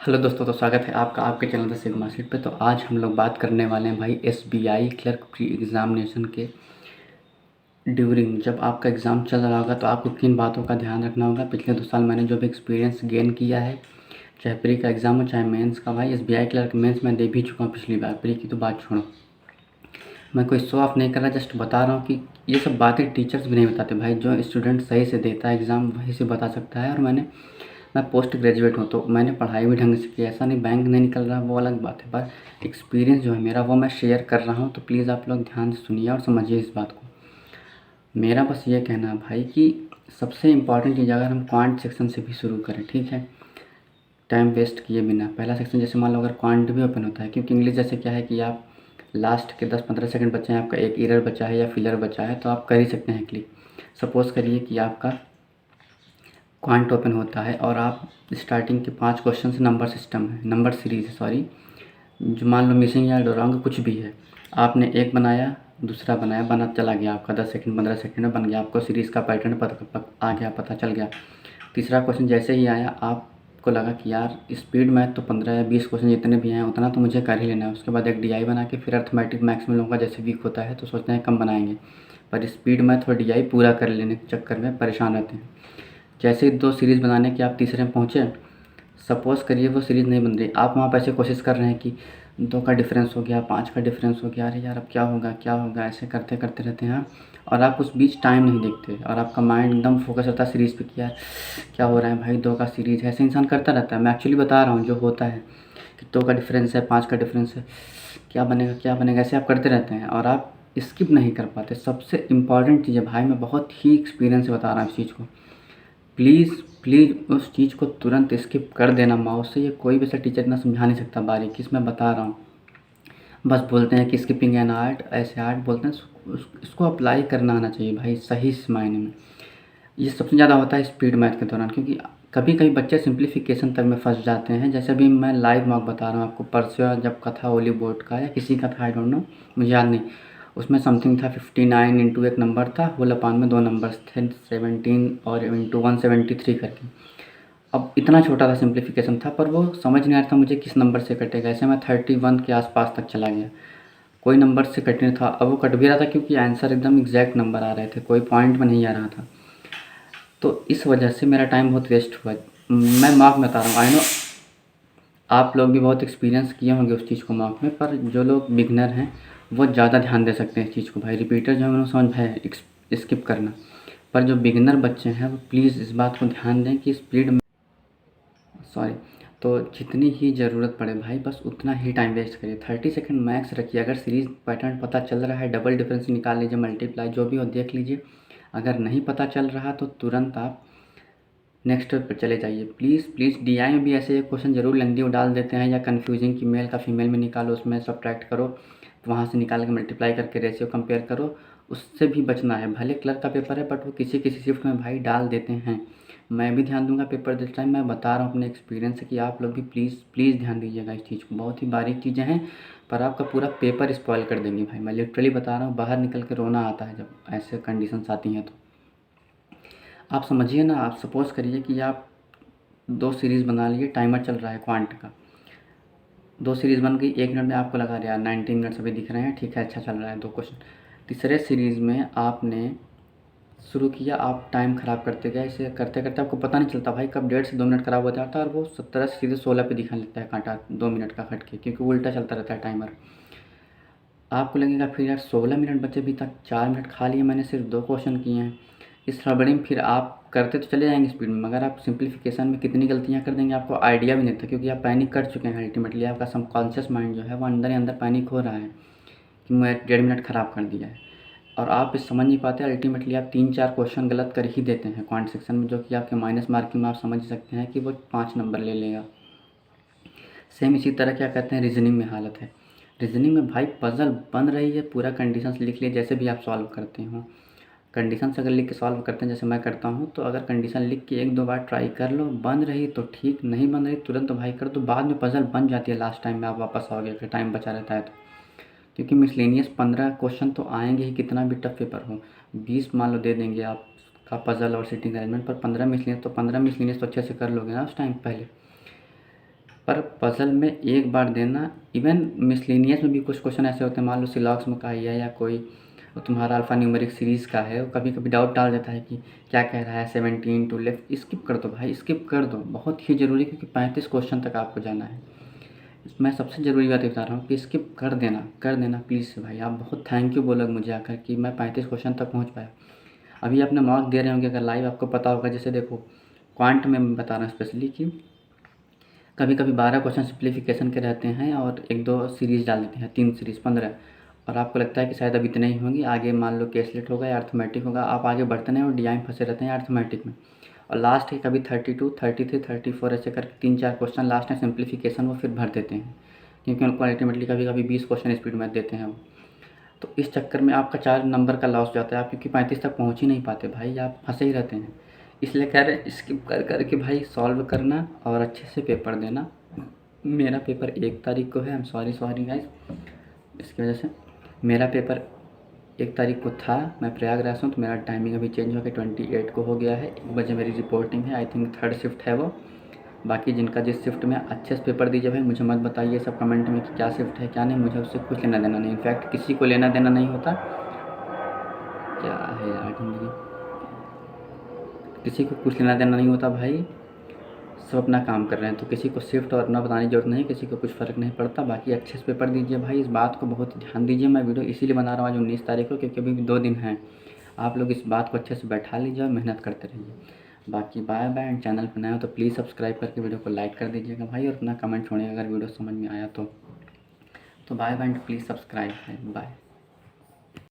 Hello दोस्तों, तो स्वागत है आपका आपके चैनल द सिग्मा सीट पे। तो आज हम लोग बात करने वाले हैं भाई एसबीआई क्लर्क प्री एग्ज़ामिनेशन के ड्यूरिंग जब आपका एग्ज़ाम चल रहा होगा तो आपको किन बातों का ध्यान रखना होगा। पिछले 2 साल मैंने जो भी एक्सपीरियंस गेन किया है, चाहे प्री का एग्ज़ाम हो चाहे मेंस का, भाई एसबीआई क्लर्क मेंस मैं दे भी चुका हूँ पिछली बार। प्री की तो बात छोड़ो, मैं कोई शो ऑफ नहीं कर रहा, जस्ट बता रहा हूँ कि ये सब बातें टीचर्स भी नहीं बताते भाई। जो स्टूडेंट सही से देता है एग्ज़ाम वही से बता सकता है। और मैं पोस्ट ग्रेजुएट हूँ तो मैंने पढ़ाई भी ढंग से की, ऐसा नहीं बैंक नहीं निकल रहा वो अलग बात है, पर एक्सपीरियंस जो है मेरा वो मैं शेयर कर रहा हूँ। तो प्लीज़ आप लोग ध्यान से सुनिए और समझिए इस बात को। मेरा बस ये कहना है भाई कि सबसे इम्पॉर्टेंट चीज़ अगर हम क्वांट सेक्शन से भी शुरू करें, ठीक है, टाइम वेस्ट किए बिना। पहला सेक्शन जैसे मान लो अगर क्वांट भी ओपन होता है, क्योंकि इंग्लिश जैसे क्या है कि आप लास्ट के 10-15 सेकंड बचे हैं, आपका एक एरर बचा है या फिलर बचा है, तो आप कर ही सकते हैं क्लिक। सपोज़ करिए कि आपका क्वांट ओपन होता है और आप स्टार्टिंग के 5 क्वेश्चन से नंबर सिस्टम है, नंबर सीरीज़ है सॉरी, जो मान लो मिसिंग या रॉन्ग कुछ भी है, आपने एक बनाया, दूसरा बनाया, बना चला गया आपका 10 सेकंड 15 सेकंड में बन गया, आपको सीरीज़ का पैटर्न आ गया, पता चल गया। तीसरा क्वेश्चन जैसे ही आया आपको लगा कि यार स्पीड मैथ तो 15 या 20 क्वेश्चन जितने भी आए उतना तो मुझे कर ही लेना है। उसके बाद एक डीआई बना के फिर अर्थमेटिक मैथ्स में लोगों का जैसे वीक होता है तो सोचते हैं कम बनाएंगे, पर स्पीड मैथ और डीआई पूरा कर लेने के चक्कर में परेशान रहते हैं। जैसे ही 2 सीरीज़ बनाने के आप तीसरे में पहुँचे, सपोज़ करिए वो सीरीज़ नहीं बन रही, आप वहाँ पे ऐसे कोशिश कर रहे हैं कि 2 का डिफरेंस हो गया, 5 का डिफरेंस हो गया, अरे यार अब क्या होगा क्या होगा, ऐसे करते करते रहते हैं आप। और आप उस बीच टाइम नहीं देखते और आपका माइंड एकदम फोकस रहता है सीरीज़ पे कि यार क्या हो रहा है भाई, 2 का सीरीज़ है, ऐसे इंसान करता रहता है। मैं एक्चुअली बता रहा हूँ जो होता है कि 2 का डिफरेंस है, 5 का डिफरेंस है, क्या बनेगा क्या बनेगा, ऐसे आप करते रहते हैं और आप स्किप नहीं कर पाते। सबसे इम्पॉर्टेंट चीज़ है भाई, मैं बहुत ही एक्सपीरियंस से बता रहा हूँ इस चीज़ को, प्लीज़ प्लीज़ उस चीज़ को तुरंत स्किप कर देना माउस से। ये कोई भी ऐसा टीचर इतना समझा नहीं सकता बारीकी से, मैं बता रहा हूँ। बस बोलते हैं कि स्किपिंग एन आर्ट, ऐसे आर्ट बोलते हैं, इसको अप्लाई करना आना चाहिए भाई सही मायने में। ये सबसे ज़्यादा होता है स्पीड मैथ के दौरान, क्योंकि कभी कभी बच्चे सिंप्लीफिकेशन तक में फंस जाते हैं। जैसे अभी मैं लाइव मॉक बता रहा हूँ आपको, परसों जब का था ओली बोर्ड का या किसी का था, आई डोंट नो, मुझे याद नहीं। उसमें समथिंग था 59 इंटू एक नंबर था, होल अपान में 2 नंबर्स थे, 17 और इंटू 173 करके। अब इतना छोटा सा सिंप्लीफिकेशन था पर वो समझ नहीं आ रहा था मुझे किस नंबर से कटेगा। ऐसे मैं 31 के आसपास तक चला गया, कोई नंबर से कटने था। अब वो कट भी रहा था क्योंकि आंसर एकदम एग्जैक्ट नंबर आ रहे थे, कोई पॉइंट में नहीं आ रहा था। तो इस वजह से मेरा टाइम बहुत वेस्ट हुआ। मैं मार्क में बता रहा हूँ, आई नो आप लोग भी बहुत एक्सपीरियंस किए होंगे उस चीज़ को मार्क में, पर जो लोग बिगनर हैं वो ज़्यादा ध्यान दे सकते हैं इस चीज़ को भाई। रिपीटर जो है उन्हें समझ है स्किप करना, पर जो बिगनर बच्चे हैं वो प्लीज़ इस बात को ध्यान दें कि स्पीड सॉरी, तो जितनी ही ज़रूरत पड़े भाई बस उतना ही टाइम वेस्ट करिए। 30 सेकंड मैक्स रखिए। अगर सीरीज़ पैटर्न पता चल रहा है, डबल डिफरेंस निकाल लीजिए, मल्टीप्लाई जो भी हो देख लीजिए। अगर नहीं पता चल रहा तो तुरंत आप नेक्स्ट स्टेप पर चले जाइए। प्लीज़ प्लीज़ डीआई में भी ऐसे एक क्वेश्चन ज़रूर लेंदी डाल देते हैं, या कन्फ्यूजिंग कि मेल का फीमेल में निकालो, उसमें सब्ट्रैक्ट करो, तो वहाँ से निकाल के मल्टीप्लाई करके रेशियो कंपेयर करो। उससे भी बचना है। भले क्लर्क का पेपर है बट वो किसी किसी शिफ्ट में भाई डाल देते हैं। मैं भी ध्यान दूंगा पेपर दिस टाइम। मैं बता रहा हूँ अपने एक्सपीरियंस से कि आप लोग भी प्लीज़ प्लीज़ ध्यान दीजिएगा इस चीज़ को। बहुत ही बारीक चीज़ें हैं पर आपका पूरा पेपर स्पॉइल कर देंगी भाई। मैं लिटरली बता रहा हूँ, बाहर निकल के रोना आता है जब ऐसे कंडीशंस आती हैं। तो आप समझिए ना, आप सपोज़ करिए कि आप 2 सीरीज़ बना लिए, टाइमर चल रहा है क्वांट का, 2 सीरीज़ बन गई, 1 मिनट में आपको लगा यार 19 मिनट्स अभी दिख रहे हैं, ठीक है अच्छा चल रहा है 2 क्वेश्चन। तीसरे सीरीज़ में आपने शुरू किया, आप टाइम ख़राब करते गए, ऐसे करते करते आपको पता नहीं चलता भाई कब 1.5 से 2 मिनट ख़राब हो जाता है और वो 17 से सीधे 16 पे दिखा लेता है कांटा 2 मिनट का कट के, क्योंकि उल्टा चलता रहता है टाइमर। आपको लगेगा फिर यार 16 मिनट बचे, अभी तक 4 मिनट खा लिए, मैंने सिर्फ 2 क्वेश्चन किए हैं। इस हड़बड़ी में फिर आप करते तो चले जाएंगे स्पीड में, मगर आप सिंप्लीफिकेशन में कितनी गलतियां कर देंगे आपको आइडिया भी नहीं था, क्योंकि आप पैनिक कर चुके हैं। अल्टीमेटली आपका सबकॉन्शियस माइंड जो है वो अंदर ही अंदर पैनिक हो रहा है कि मैं 1.5 मिनट ख़राब कर दिया है, और आप इस समझ नहीं पाते। अल्टीमेटली आप 3-4 क्वेश्चन गलत कर ही देते हैं क्वांट सेक्शन में, जो कि आपके माइनस मार्किंग में आप समझ सकते हैं कि वो 5 नंबर ले लेगा। सेम इसी तरह क्या कहते हैं रीजनिंग में हालत है। रीजनिंग में भाई पज़ल बन रही है, पूरा कंडीशंस लिख लिए जैसे भी आप सॉल्व करते हो। कंडीशंस अगर लिख के सॉल्व करते हैं जैसे मैं करता हूँ, तो अगर कंडीशन लिख के 1-2 बार ट्राई कर लो, बन रही तो ठीक, नहीं बन रही तुरंत तो भाई कर दो। बाद में पज़ल बन जाती है लास्ट टाइम में आप वापस आओगे अगर टाइम बचा रहता है तो, क्योंकि मिसलेनियस 15 क्वेश्चन तो आएंगे ही, कितना भी टफ पेपर हो। 20 मान लो दे देंगे आपका पज़ल और सिटिंग अरेंजमेंट, पर 15 मिसलेनियस तो 15 मिसलेनियस तो अच्छे से कर लोगे ना उस टाइम पहले। पर पज़ल में एक बार देना, इवन मिसलेनियस में भी कुछ क्वेश्चन ऐसे होते हैं, मान लो सिलॉक्स में का ही है या कोई तुम्हारा अल्फ़ा न्यूमेरिक सीरीज़ का है, वो कभी कभी डाउट डाल देता है कि क्या कह रहा है 17 टू लेफ्ट, स्किप कर दो भाई, स्किप कर दो, बहुत ही ज़रूरी है क्योंकि 35 क्वेश्चन तक आपको जाना है। मैं सबसे ज़रूरी बात बता रहा हूँ कि स्किप कर देना प्लीज़ भाई। आप बहुत थैंक यू बोलोगे मुझे आकर कि मैं 35 क्वेश्चन तक पहुँच पाया। अभी अपने मॉक दे रहे होंगे अगर लाइव, आपको पता होगा, जैसे देखो क्वांट में मैं बता रहा हूँ स्पेशली कि कभी कभी 12 क्वेश्चन सिंप्लीफिकेशन के रहते हैं और 1-2 सीरीज़ डाल देते हैं, 3 सीरीज़ 15, और आपको लगता है कि शायद अब इतने ही होंगी, आगे मान लो केसलेट होगा या अर्थमेटिक होगा, आप आगे बढ़ते नहीं और डी में फंसे रहते हैं अर्थमेटिक में, और लास्ट है कभी 32, 33, 34 ऐसे करके 3-4 क्वेश्चन लास्ट में सिंप्लीफिकेशन वो फिर भर देते हैं, क्योंकि उनको अल्टीमेटली कभी कभी 20 क्वेश्चन स्पीड में देते हैं वो। तो इस चक्कर में आपका 4 नंबर का लॉस जाता है, आप क्योंकि 35 तक पहुँच ही नहीं पाते भाई, आप फंसे ही रहते हैं। इसलिए कह रहे हैं स्किप कर कर के भाई सॉल्व करना और अच्छे से पेपर देना। मेरा पेपर 1 तारीख को है, आई एम सॉरी गाइस, इसकी वजह से मेरा पेपर 1 तारीख को था, मैं प्रयागराज हूँ तो मेरा टाइमिंग अभी चेंज हो गया, 28 को हो गया है, 1 बजे मेरी रिपोर्टिंग है, आई थिंक 3rd शिफ्ट है वो। बाकी जिनका जिस शिफ्ट में अच्छे से पेपर दीजिए भाई, मुझे मत बताइए सब कमेंट में कि क्या शिफ्ट है क्या नहीं, मुझे उससे कुछ लेना देना नहीं, इनफैक्ट किसी को लेना देना नहीं होता। क्या है यार ज़िंदगी, किसी को कुछ लेना देना नहीं होता भाई, सब अपना काम कर रहे हैं, तो किसी को शिफ्ट और अपना बताने की ज़रूरत नहीं, किसी को कुछ फ़र्क नहीं पड़ता। बाकी अच्छे से पेपर दीजिए भाई, इस बात को बहुत ध्यान दीजिए। मैं वीडियो इसीलिए बना रहा हूँ आज 19 तारीख को, क्योंकि अभी भी 2 दिन हैं। आप लोग इस बात को अच्छे से बैठा लीजिए और मेहनत करते रहिए। बाकी बाय बाय, एंड चैनल पर नए हो तो प्लीज़ सब्सक्राइब करके वीडियो को लाइक कर दीजिएगा भाई, और अपना कमेंट छोड़िएगा अगर वीडियो समझ में आया तो bye bye, and please subscribe है, बाय।